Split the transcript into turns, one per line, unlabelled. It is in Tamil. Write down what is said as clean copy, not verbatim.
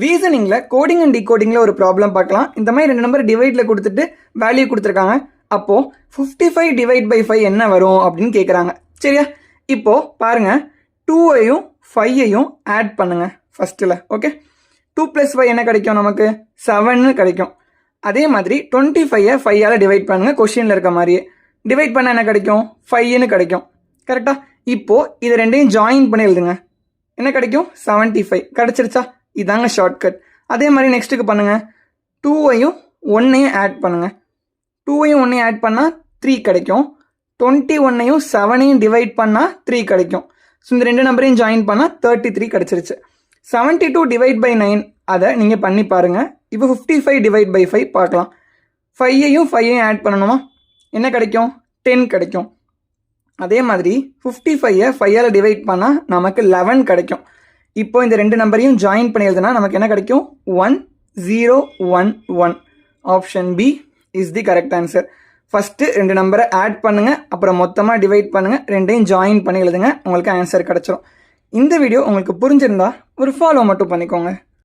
ரீசனிங்கில் கோடிங் அண்ட் டிகோடிங்கில் ஒரு ப்ராப்ளம் பார்க்கலாம். இந்த மாதிரி 2 நம்பர் டிவைடில் கொடுத்துட்டு வேல்யூ கொடுத்துருக்காங்க. அப்போது 55 டிவைட் பை 5 என்ன வரும் அப்படின்னு கேட்குறாங்க. சரியா? இப்போது பாருங்கள், 2ஐயும் 5ஐயும் ஆட் பண்ணுங்கள் ஃபஸ்ட்டில். ஓகே, 2 + 5 என்ன கிடைக்கும்? நமக்கு 7 கிடைக்கும். அதே மாதிரி 25ஐ 5ஆல் டிவைட் பண்ணுங்கள். கொஷினில் இருக்க மாதிரியே டிவைட் பண்ணால் என்ன கிடைக்கும்? 5ன்னு கிடைக்கும். கரெக்டாக? இப்போது இது ரெண்டையும் ஜாயின் பண்ணி எழுதுங்க. என்ன கிடைக்கும்? 75 கிடச்சிருச்சா? இதாங்க ஷார்ட்கட். அதே மாதிரி நெக்ஸ்ட்டுக்கு பண்ணுங்கள். 2ஐயும் 1ஐயும் ஆட் பண்ணுங்கள். 2ஐயும் 1ஐயும் ஆட் பண்ணால் 3 கிடைக்கும். 21ஐயும் 7ஐயும் டிவைட் பண்ணால் 3 கிடைக்கும். ஸோ இந்த 2 நம்பரையும் ஜாயின் பண்ணால் 33 கிடச்சிருச்சு. 72 டிவைட் பை 9 அதை நீங்கள் பண்ணி பாருங்கள். இப்போ 55 டிவைட் பை 5 பார்க்கலாம். 5ஐயும் 5ஐயும் ஆட் பண்ணணுமா? என்ன கிடைக்கும்? 10 கிடைக்கும். அதே மாதிரி 55ஐ 5ஆல் டிவைட் பண்ணால் நமக்கு 11 கிடைக்கும். இப்போ இந்த 2 நம்பரையும் ஜாயின் பண்ணி எழுதுனா நமக்கு என்ன கிடைக்கும்? 1011. Option B is the correct answer. First 2 நம்பரை ஆட் பண்ணுங்கள், அப்புறம் மொத்தமாக டிவைட் பண்ணுங்கள், ரெண்டையும் ஜாயின் பண்ணி எழுதுங்க, உங்களுக்கு ஆன்சர் கிடச்சிரும். இந்த வீடியோ உங்களுக்கு புரிஞ்சிருந்தா ஒரு ஃபாலோ மட்டும் பண்ணிக்கோங்க.